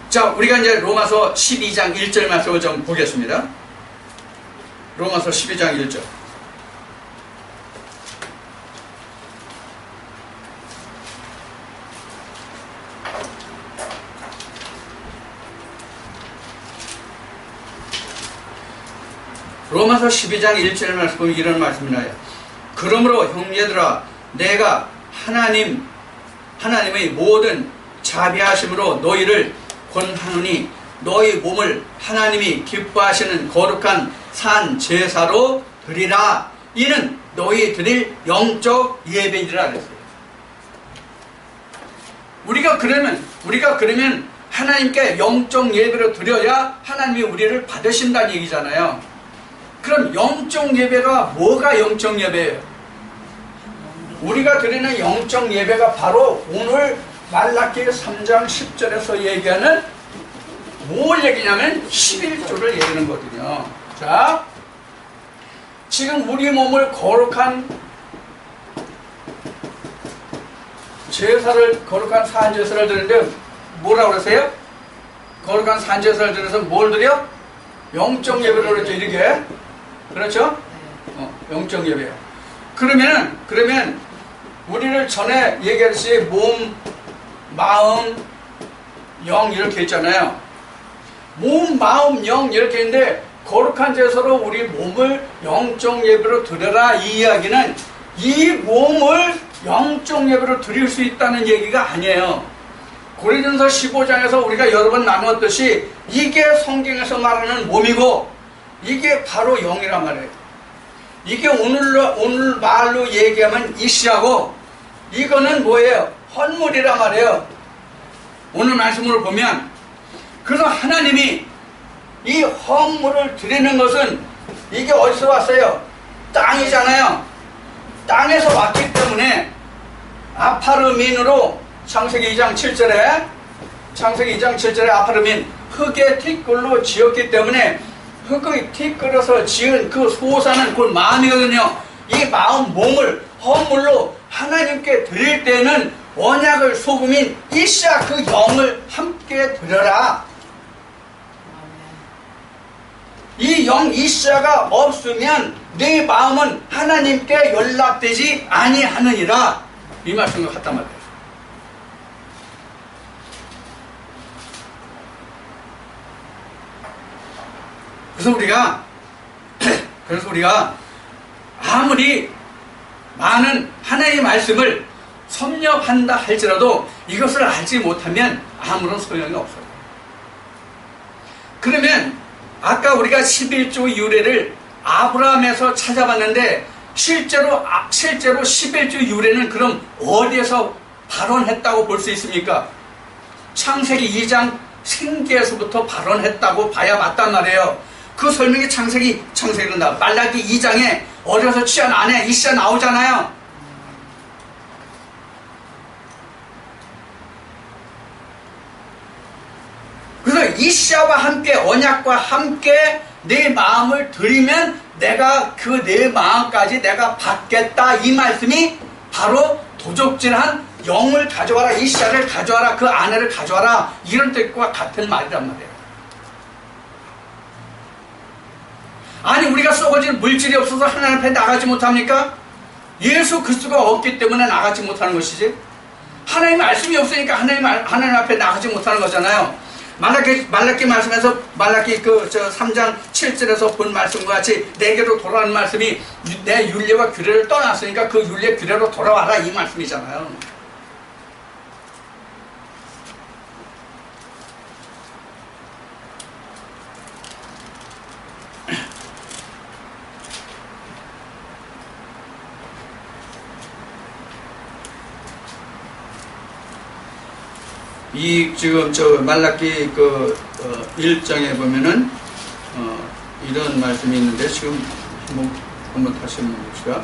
자, 우리가 이제 로마서 12장 1절 말씀을 좀 보겠습니다. 로마서 12장 1절. 로마서 12장 1절 말씀 보면 이런 말씀이 나요. 그러므로 형제들아, 내가 하나님의 모든 자비하심으로 너희를 권하노니 너희 몸을 하나님이 기뻐하시는 거룩한 산 제사로 드리라. 이는 너희 드릴 영적 예배이라 그랬어요. 우리가 그러면 하나님께 영적 예배로 드려야 하나님이 우리를 받으신다는 얘기잖아요. 그럼 영적 예배가 뭐가 영적 예배예요? 우리가 드리는 영적 예배가 바로 오늘 말라기 3장 10절에서 얘기하는 뭘 얘기냐면 11조를 얘기하는 거거든요. 자, 지금 우리 몸을 거룩한 산제사를 드리는데 뭐라고 그러세요? 거룩한 산제사를 드려서 뭘 드려? 영적 예배로 그러죠. 이렇게. 그렇죠? 영적 예배요. 그러면 우리를 전에 얘기했듯이 몸, 마음, 영 이렇게 있잖아요. 몸, 마음, 영 이렇게 있는데 거룩한 제사로 우리 몸을 영적 예배로 드려라. 이 이야기는 이 몸을 영적 예배로 드릴 수 있다는 얘기가 아니에요. 고린도전서 15장에서 우리가 여러 번 나누었듯이 이게 성경에서 말하는 몸이고 이게 바로 영이란 말이에요. 이게 오늘 말로 얘기하면 이시하고 이거는 뭐예요? 헌물이란 말이에요. 오늘 말씀으로 보면, 그래서 하나님이 이 헌물을 드리는 것은 이게 어디서 왔어요? 땅이잖아요. 땅에서 왔기 때문에 아파르민으로 창세기 2장 7절에 아파르민 흙의 티끌로 지었기 때문에 흙의 티 끓여서 지은 그 소사는 그 마음이거든요. 이 마음 몸을 헌물로 하나님께 드릴 때는 언약을 소금인 이샤 그 영을 함께 드려라. 이 영 이샤가 없으면 네 마음은 하나님께 연락되지 아니하느니라. 이 말씀을 갖단 말이에요. 그래서 우리가 아무리 많은 하나님의 말씀을 섭렵한다 할지라도 이것을 알지 못하면 아무런 소용이 없어요. 그러면 아까 우리가 11조 유래를 아브라함에서 찾아봤는데 실제로 11조 유래는 그럼 어디에서 발원했다고 볼 수 있습니까? 창세기 2장 생계에서부터 발원했다고 봐야 맞단 말이에요. 그 설명이 창세기란다. 말라기 2장에 어려서 취한 아내 이샤 나오잖아요. 그래서 이샤와 함께 언약과 함께 내 마음을 드리면 내가 그 내 마음까지 내가 받겠다. 이 말씀이 바로 도적질한 영을 가져와라, 이샤를 가져와라, 그 아내를 가져와라, 이런 뜻과 같은 말이란 말이에요. 아니 우리가 썩어진 물질이 없어서 하나님 앞에 나가지 못합니까? 예수 그리스도가 없기 때문에 나가지 못하는 것이지, 하나님 말씀이 없으니까 하나님 앞에 나가지 못하는 거잖아요. 말라기 말씀에서 말라기 3장 7절에서 본 말씀과 같이 내게로 돌아오는 말씀이 내 율례와 규례를 떠났으니까 그 율례 규례로 돌아와라, 이 말씀이잖아요. 이 지금 말라기 1장에 보면은 이런 말씀이 있는데 지금 한번 다시 한번 봅시다.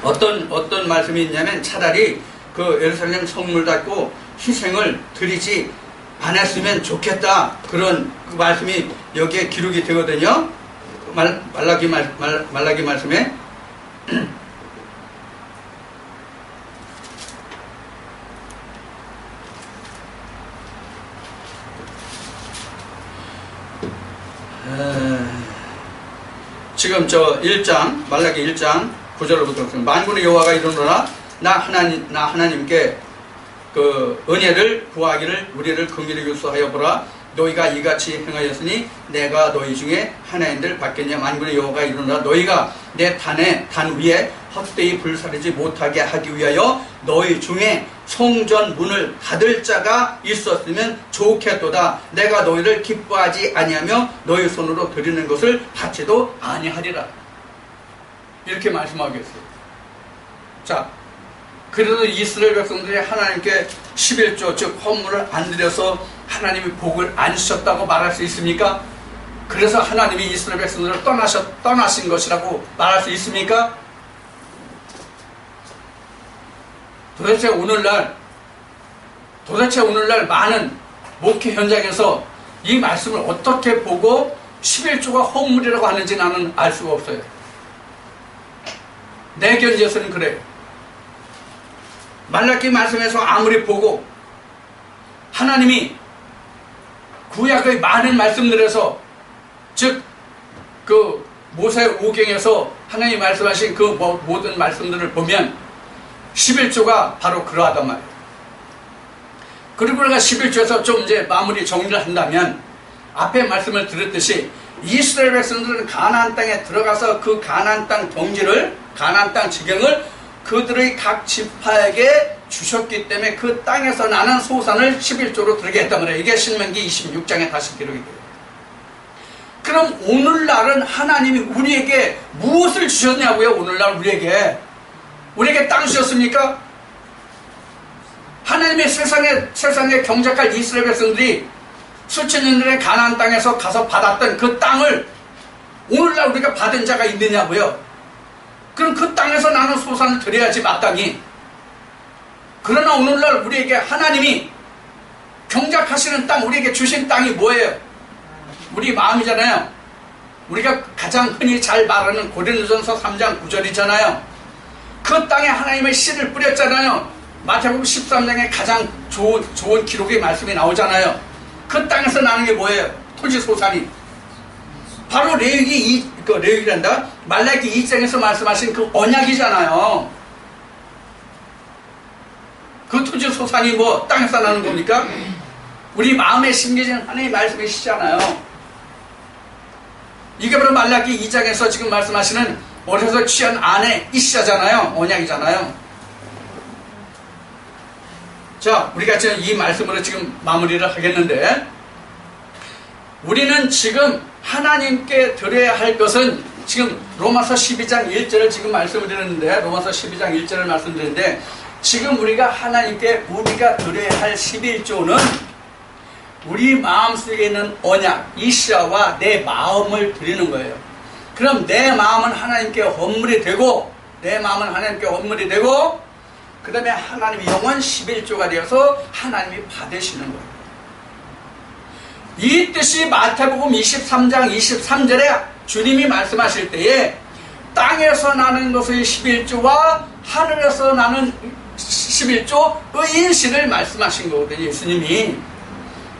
어떤 말씀이 있냐면 차라리 그 예루살렘 성물 닫고 희생을 드리지 않았으면 좋겠다, 그런 그 말씀이 여기에 기록이 되거든요. 말라기 말씀에 지금 1장 말라기 1장 9절로부터 만군의 여호와가 이르노라 나 하나님께 그 은혜를 구하기를 우리를 긍휼히 유수하여 보라. 너희가 이같이 행하였으니 내가 너희 중에 하나님들 받겠냐. 만군의 여호와가 이르노라 너희가 내 단 위에 헛되이 불사르지 못하게 하기 위하여 너희 중에 성전 문을 닫을 자가 있었으면 좋겠도다. 내가 너희를 기뻐하지 아니하며 너희 손으로 드리는 것을 받지도 아니하리라. 이렇게 말씀하겠어요. 자, 그래도 이스라엘 백성들이 하나님께 11조 즉 헌물을 안 드려서 하나님이 복을 안 주셨다고 말할 수 있습니까? 그래서 하나님이 이스라엘 백성들을 떠나신 것이라고 말할 수 있습니까? 도대체 오늘날 많은 목회 현장에서 이 말씀을 어떻게 보고 11조가 헌물이라고 하는지 나는 알 수가 없어요. 내 견지에서는 그래요. 말라기 말씀에서 아무리 보고 하나님이 구약의 많은 말씀들에서 즉 그 모세 오경에서 하나님이 말씀하신 그 모든 말씀들을 보면 11조가 바로 그러하단 말이에요. 그리고 우리가 11조에서 좀 이제 마무리 정리를 한다면 앞에 말씀을 들었듯이 이스라엘 백성들은 가나안 땅에 들어가서 그 가나안 땅 경지를, 가나안 땅 지경을 그들의 각 지파에게 주셨기 때문에 그 땅에서 나는 소산을 11조로 들게 했단 말이에요. 이게 신명기 26장에 다시 기록이 돼요. 그럼 오늘날은 하나님이 우리에게 무엇을 주셨냐고요? 오늘날 우리에게 땅 주셨습니까? 하나님의 세상에 경작할 이스라엘 백성들이 수천 년 전에 가나안 땅에서 가서 받았던 그 땅을 오늘날 우리가 받은 자가 있느냐고요? 그럼 그 땅에서 나는 소산을 드려야지 마땅히. 그러나 오늘날 우리에게 하나님이 경작하시는 땅, 우리에게 주신 땅이 뭐예요? 우리 마음이잖아요. 우리가 가장 흔히 잘 말하는 고린도전서 3장 9절이잖아요. 그 땅에 하나님의 씨를 뿌렸잖아요. 마태복음 13장에 가장 좋은 기록의 말씀이 나오잖아요. 그 땅에서 나는 게 뭐예요? 토지 소산이. 바로 레위기란다. 말라기 2장에서 말씀하신 그 언약이잖아요. 그 토지 소산이 뭐 땅에서 나는 겁니까? 우리 마음에 심겨진 하나님의 말씀이시잖아요. 이게 바로 말라기 2장에서 지금 말씀하시는 어려서 취한 아내 이시잖아요. 언약이잖아요. 자, 우리가 지금 이 말씀으로 지금 마무리를 하겠는데, 우리는 지금 하나님께 드려야 할 것은 지금 로마서 12장 1절을 지금 말씀을 드렸는데, 로마서 12장 1절을 말씀드렸는데, 지금 우리가 하나님께 우리가 드려야 할 11조는 우리 마음속에 있는 언약, 이시아와 내 마음을 드리는 거예요. 그럼 내 마음은 하나님께 헌물이 되고, 그 다음에 하나님의 영원 11조가 되어서 하나님이 받으시는 거예요. 이 뜻이 마태복음 23장 23절에 주님이 말씀하실 때에 땅에서 나는 것의 11조와 하늘에서 나는 11조 의인신을 말씀하신 거거든요, 예수님이.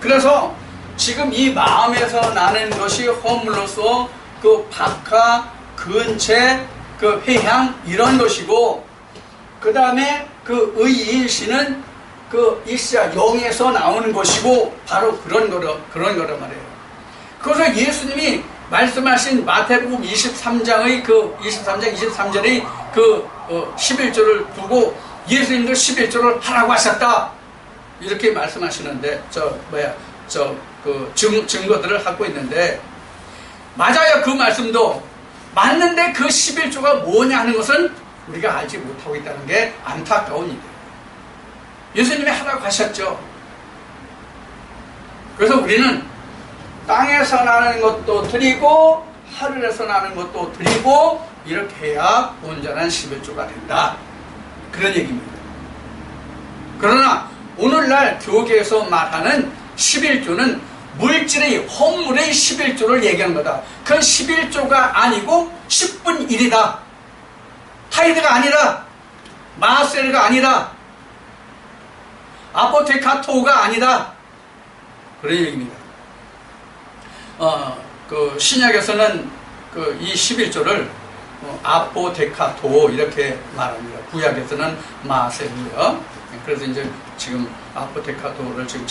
그래서 지금 이 마음에서 나는 것이 허물로서 그 박하, 근체, 그 회향 이런 것이고, 그 다음에 그 의인신은 그 이시아 영에서 나오는 것이고, 바로 그런 거란 말이에요. 그래서 예수님이 말씀하신 마태복음 23장의 그 23장 23절의 그 11조를 두고 예수님도 11조를 하라고 하셨다, 이렇게 말씀하시는데, 증거들을 하고 있는데, 맞아요. 그 말씀도 맞는데 그 11조가 뭐냐 하는 것은 우리가 알지 못하고 있다는 게 안타까운 일이에요. 예수님이 하라고 하셨죠. 그래서 우리는 땅에서 나는 것도 드리고 하늘에서 나는 것도 드리고 이렇게 해야 온전한 11조가 된다, 그런 얘기입니다. 그러나 오늘날 교계에서 말하는 11조는 물질의 헌물의 11조를 얘기하는 거다. 그건 11조가 아니고 10분 1이다. 타이드가 아니라, 마셀가 아니라, 아포테카토가 아니다, 그런 얘기입니다. 그 신약에서는 그 이 11조를 아포테카토 이렇게 말합니다. 구약에서는 마셀이요. 그래서 이제 지금 아포테카토를 지금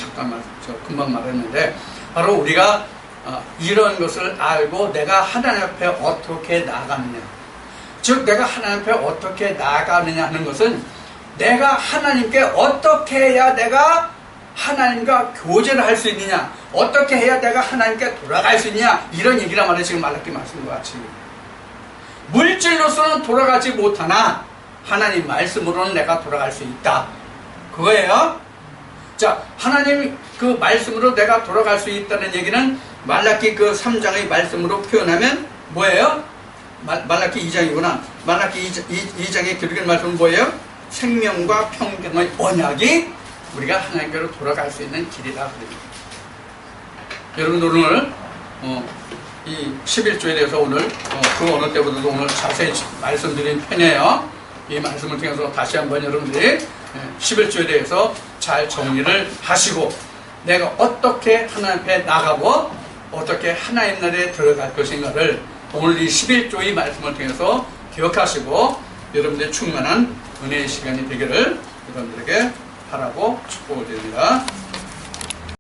금방 말했는데, 바로 우리가 이런 것을 알고 내가 하나님 앞에 어떻게 나가느냐, 즉 내가 하나님 앞에 어떻게 나가느냐 하는 것은 내가 하나님께 어떻게 해야 내가 하나님과 교제를 할 수 있느냐, 어떻게 해야 내가 하나님께 돌아갈 수 있느냐, 이런 얘기란 말이에요. 지금 말라기 말씀과 같이 물질로서는 돌아가지 못하나 하나님 말씀으로는 내가 돌아갈 수 있다, 그거예요. 자, 하나님 그 말씀으로 내가 돌아갈 수 있다는 얘기는 말라기 그 3장의 말씀으로 표현하면 뭐예요? 말라기 2장이구나. 말라기 2장의 기록된 말씀은 뭐예요? 생명과 평강의 언약이 우리가 하나님께로 돌아갈 수 있는 길이다, 여러분 오늘 이 11조에 대해서 오늘 그 어느 때보다도 오늘 자세히 말씀드린 편이에요. 이 말씀을 통해서 다시 한번 여러분들이 11조에 대해서 잘 정리를 하시고, 내가 어떻게 하나님 앞에 나가고 어떻게 하나님 나라에 들어갈 것인가를 오늘 이 11조의 말씀을 통해서 기억하시고 여러분들의 충만한 은혜의 시간이 되기를 여러분들에게 바라고 축복을 드립니다.